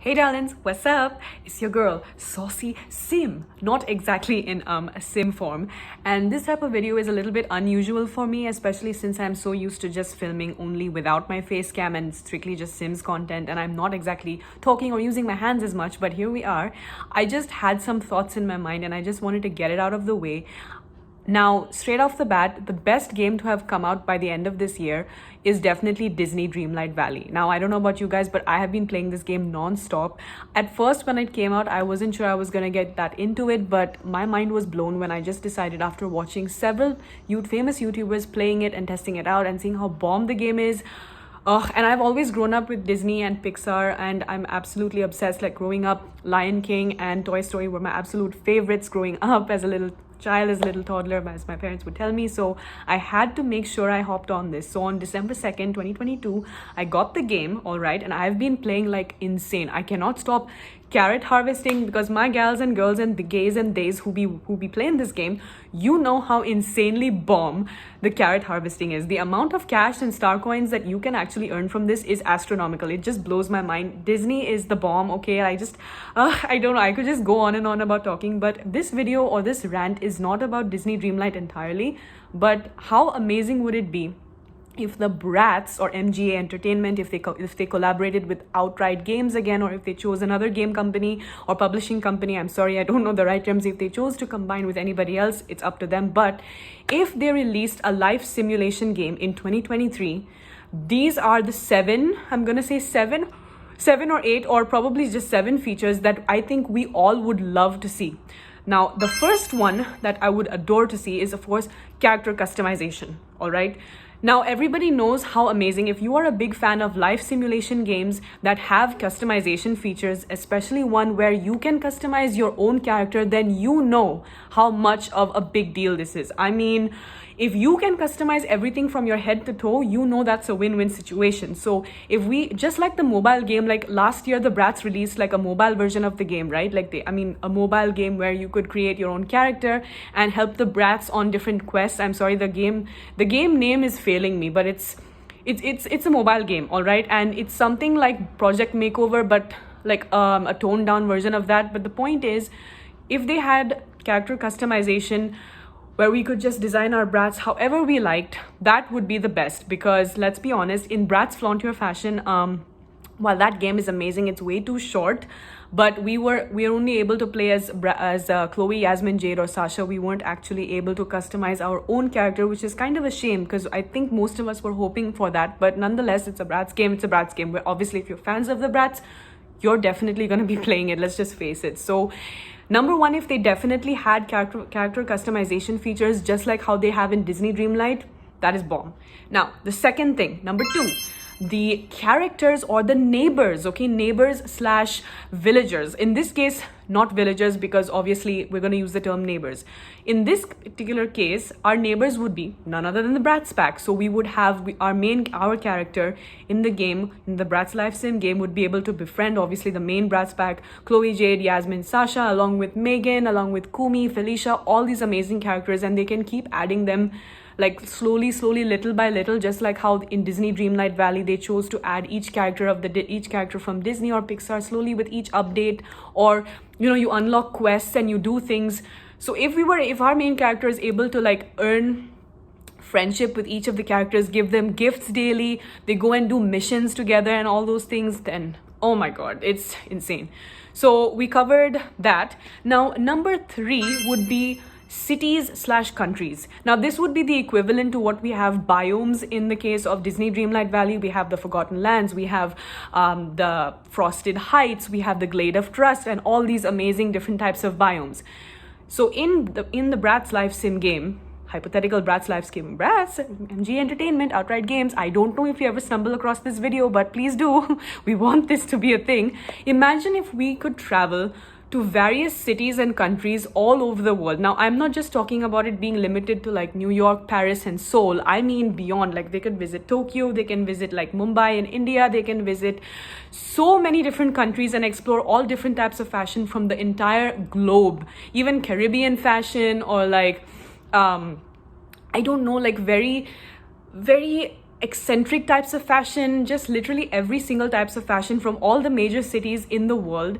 Hey darlings, what's up? It's your girl, Saucy Sim. Not exactly in a sim form. And this type of video is a little bit unusual for me, especially since I'm so used to just filming only without my face cam and strictly just Sims content, and I'm not exactly talking or using my hands as much, but here we are. I just had some thoughts in my mind and I just wanted to get it out of the way. Now, straight off the bat, the best game to have come out by the end of this year is definitely Disney Dreamlight Valley. Now, I don't know about you guys, but I have been playing this game non-stop. At first, when it came out, I wasn't sure I was gonna get that into it, but my mind was blown when I just decided, after watching several famous YouTubers playing it and testing it out and seeing how bomb the game is. And I've always grown up with Disney and Pixar, and I'm absolutely obsessed. Like growing up, Lion King and Toy Story were my absolute favorites growing up as a little child, as a little toddler, as my parents would tell me. So I had to make sure I hopped on this. So on December 2nd, 2022, I got the game, all right, and I've been playing like insane. I cannot stop carrot harvesting because my gals and girls and the gays and theys who be playing this game, you know how insanely bomb the carrot harvesting is. The amount of cash and star coins that you can actually earn from this is astronomical. It just blows my mind. Disney is the bomb. Okay, I don't know, I could just go on and on about talking, but this video or this rant is not about Disney Dreamlight entirely, but how amazing would it be if the Bratz or MGA Entertainment, if they collaborated with Outright Games again, or if they chose another game company or publishing company. I'm sorry, I don't know the right terms. If they chose to combine with anybody else, it's up to them. But if they released a life simulation game in 2023, these are the seven or eight, or probably just seven features that I think we all would love to see. Now, the first one that I would adore to see is, of course, character customization. All right. Now, everybody knows how amazing, if you are a big fan of life simulation games that have customization features, especially one where you can customize your own character, then you know how much of a big deal this is. I mean, if you can customize everything from your head to toe, you know that's a win-win situation. So if we, just like the mobile game, like last year, the Bratz released like a mobile version of the game, right? Like a mobile game where you could create your own character and help the Bratz on different quests. I'm sorry, the game name is failing me, but it's a mobile game, all right? And it's something like Project Makeover, but like a toned down version of that. But the point is, if they had character customization where we could just design our Bratz however we liked, that would be the best. Because let's be honest, in Bratz Flaunt Your Fashion, while that game is amazing, it's way too short. But we were only able to play as Chloe, Yasmin, Jade, or Sasha. We weren't actually able to customize our own character, which is kind of a shame because I think most of us were hoping for that. But nonetheless, it's a Bratz game. It's a Bratz game. Where obviously, if you're fans of the Bratz, you're definitely going to be playing it. Let's just face it. So, number one, if they definitely had character customization features just like how they have in Disney Dreamlight, that is bomb. Now, the second thing, number two, the characters or the neighbors, okay, neighbors slash villagers. In this case, not villagers, because obviously we're going to use the term neighbors. In this particular case, our neighbors would be none other than the Bratz pack. So we would have our character in the game, in the Bratz Life Sim game, would be able to befriend obviously the main Bratz pack, Chloe, Jade, Yasmin, Sasha, along with Megan, along with Kumi, Felicia, all these amazing characters, and they can keep adding them like slowly, little by little, just like how in Disney Dreamlight Valley, they chose to add each character from Disney or Pixar slowly with each update, or, you know, you unlock quests and you do things. So if our main character is able to like earn friendship with each of the characters, give them gifts daily, they go and do missions together and all those things, then oh my god, it's insane. So we covered that. Now, number three would be cities slash countries. Now, this would be the equivalent to what we have biomes in the case of Disney Dreamlight Valley. We have the Forgotten Lands, we have the Frosted Heights, we have the Glade of Trust, and all these amazing different types of biomes. So in the Bratz Life Sim game, hypothetical Bratz Life Sim, Bratz, MG Entertainment, Outright Games, I don't know if you ever stumble across this video, but please do. We want this to be a thing. Imagine if we could travel to various cities and countries all over the world. Now, I'm not just talking about it being limited to like New York, Paris, and Seoul. I mean beyond. Like they could visit Tokyo, they can visit like Mumbai in India, they can visit so many different countries and explore all different types of fashion from the entire globe. Even Caribbean fashion, or like, I don't know, like very, very eccentric types of fashion, just literally every single types of fashion from all the major cities in the world,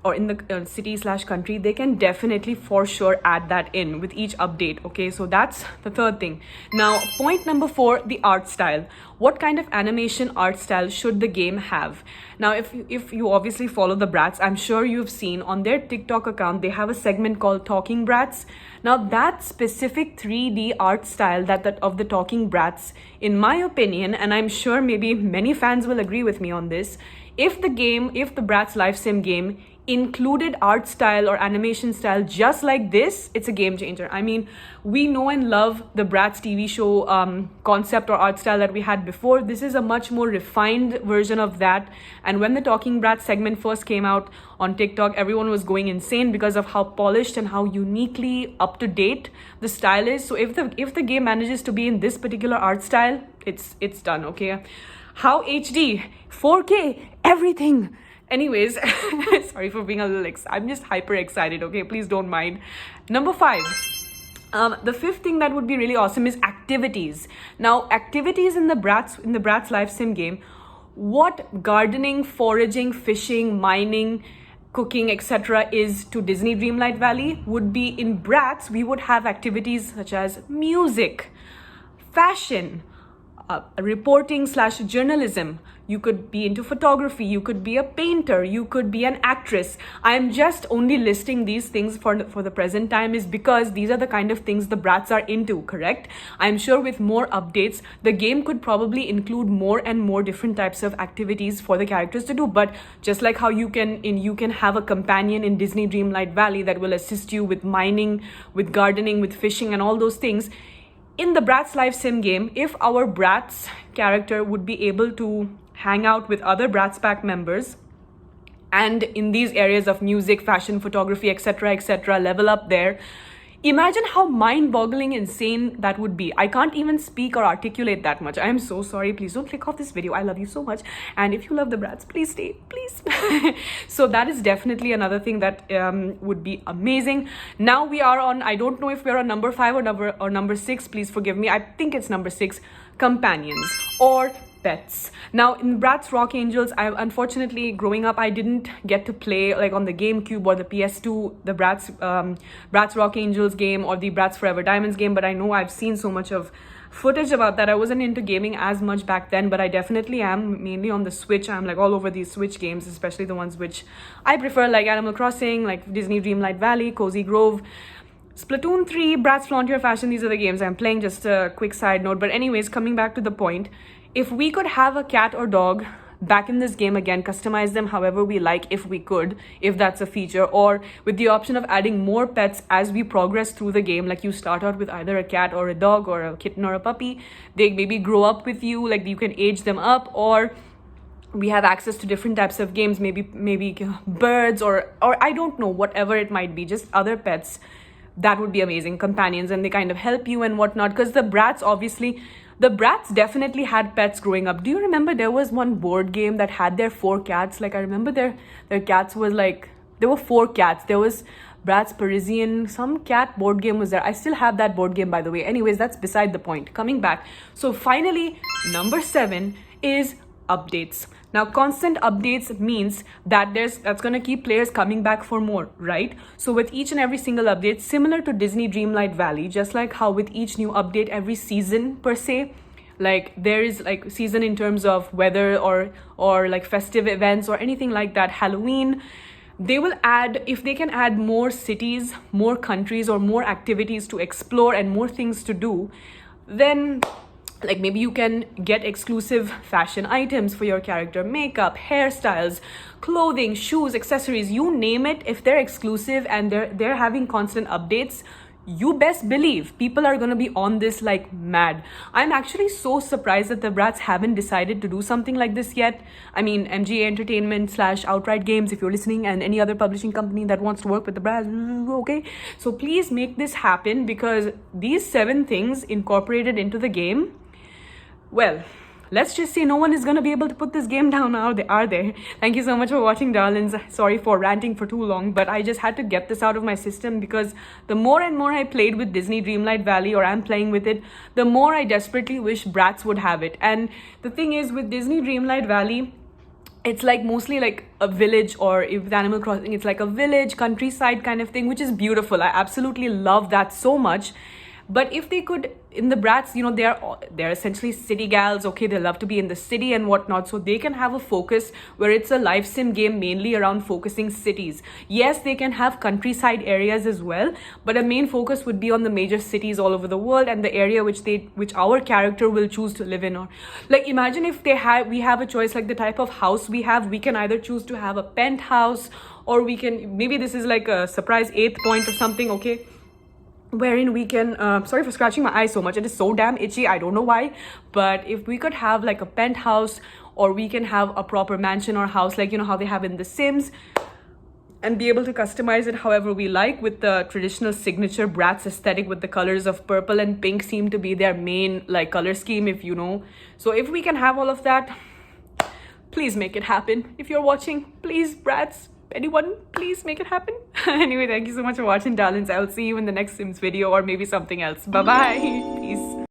or in the city slash country, they can definitely for sure add that in with each update. Okay, so that's the third thing. Now, point number 4, the art style. What kind of animation art style should the game have? Now, if you obviously follow the Bratz, I'm sure you've seen on their TikTok account, they have a segment called Talking Bratz. Now, that specific 3D art style that of the Talking Bratz, in my opinion, and I'm sure maybe many fans will agree with me on this, if the Bratz live sim game included art style or animation style just like this, it's a game changer. I mean, we know and love the Bratz TV show concept or art style that we had before. This is a much more refined version of that. And when the Talking Bratz segment first came out on TikTok, everyone was going insane because of how polished and how uniquely up to date the style is. So if the game manages to be in this particular art style, it's done. Okay, how HD, 4K, everything. Anyways, sorry for being a little I'm just hyper excited, okay? Please don't mind. Number 5. The 5th thing that would be really awesome is activities. Now, activities in the Bratz live sim game, what gardening, foraging, fishing, mining, cooking, etc. is to Disney Dreamlight Valley, would be in Bratz, we would have activities such as music, fashion, reporting slash journalism. You could be into photography, you could be a painter, you could be an actress. I'm just only listing these things for the present time is because these are the kind of things the Bratz are into, correct? I'm sure with more updates, the game could probably include more and more different types of activities for the characters to do. But just like how you can have a companion in Disney Dreamlight Valley that will assist you with mining, with gardening, with fishing and all those things. In the Bratz live sim game, if our Bratz character would be able to hang out with other Bratz Pack members and in these areas of music, fashion, photography, etc., level up there, imagine how mind-boggling insane that would be. I can't even speak or articulate that much. I am so sorry. Please don't click off this video. I love you so much. And if you love the Bratz, please stay, please. So that is definitely another thing that would be amazing. Now we are on, I don't know if we're on number 5 or number 6. Please forgive me. I think it's number 6, companions or pets. Now in Bratz Rock Angels, unfortunately growing up I didn't get to play like on the GameCube or the PS2 the Bratz Rock Angels game or the Bratz Forever Diamonds game, but I know I've seen so much of footage about that. I wasn't into gaming as much back then, but I definitely am, mainly on the Switch. I'm like all over these Switch games, especially the ones which I prefer, like Animal Crossing, like Disney Dreamlight Valley, Cozy Grove, Splatoon 3, Bratz Frontier Fashion. These are the games I'm playing. Just a quick side note, but anyways, coming back to the point, if we could have a cat or dog back in this game again, customize them however we like, if we could, if that's a feature, or with the option of adding more pets as we progress through the game, like you start out with either a cat or a dog or a kitten or a puppy, they maybe grow up with you, like you can age them up, or we have access to different types of games, maybe birds or I don't know, whatever it might be, just other pets. That would be amazing, companions, and they kind of help you and whatnot, because the Bratz definitely had pets growing up. Do you remember there was one board game that had their 4 cats? Like I remember their cats was like, there were 4 cats. There was Bratz Parisian, some cat board game was there. I still have that board game, by the way. Anyways, that's beside the point. Coming back. So finally, number 7 is updates. Now, constant updates means that that's going to keep players coming back for more, right? So with each and every single update, similar to Disney Dreamlight Valley, just like how with each new update, every season per se, like there is like season in terms of weather or like festive events or anything like that, Halloween, they will add, if they can add more cities, more countries, or more activities to explore and more things to do, then like maybe you can get exclusive fashion items for your character, makeup, hairstyles, clothing, shoes, accessories, you name it. If they're exclusive and they're having constant updates, you best believe people are going to be on this like mad. I'm actually so surprised that the Bratz haven't decided to do something like this yet. I mean, MGA Entertainment / Outright Games, if you're listening, and any other publishing company that wants to work with the Bratz, okay? So please make this happen, because these 7 things incorporated into the game, well, let's just say no one is going to be able to put this game down now, are they? Thank you so much for watching, darlings. Sorry for ranting for too long, but I just had to get this out of my system, because the more and more I played with Disney Dreamlight Valley, or I'm playing with it, the more I desperately wish Bratz would have it. And the thing is, with Disney Dreamlight Valley, it's like mostly like a village, or if with Animal Crossing, it's like a village, countryside kind of thing, which is beautiful. I absolutely love that so much. But if they could, in the Bratz, you know, they're essentially city gals, okay? They love to be in the city and whatnot, so they can have a focus where it's a life sim game mainly around focusing cities. Yes, they can have countryside areas as well, but a main focus would be on the major cities all over the world, and the area which our character will choose to live in. Or like, imagine if we have a choice, like the type of house we have, we can either choose to have a penthouse, or we can, maybe this is like a surprise 8th point or something, okay, wherein we can sorry for scratching my eye so much, it is so damn itchy, I don't know why. But if we could have like a penthouse, or we can have a proper mansion or house, like, you know, how they have in the Sims, and be able to customize it however we like, with the traditional signature Bratz aesthetic, with the colors of purple and pink seem to be their main like color scheme, if you know. So if we can have all of that, please make it happen. If you're watching, please, Bratz, anyone, please make it happen. Anyway, thank you so much for watching, darlings. I'll see you in the next Sims video, or maybe something else. Bye bye. Peace.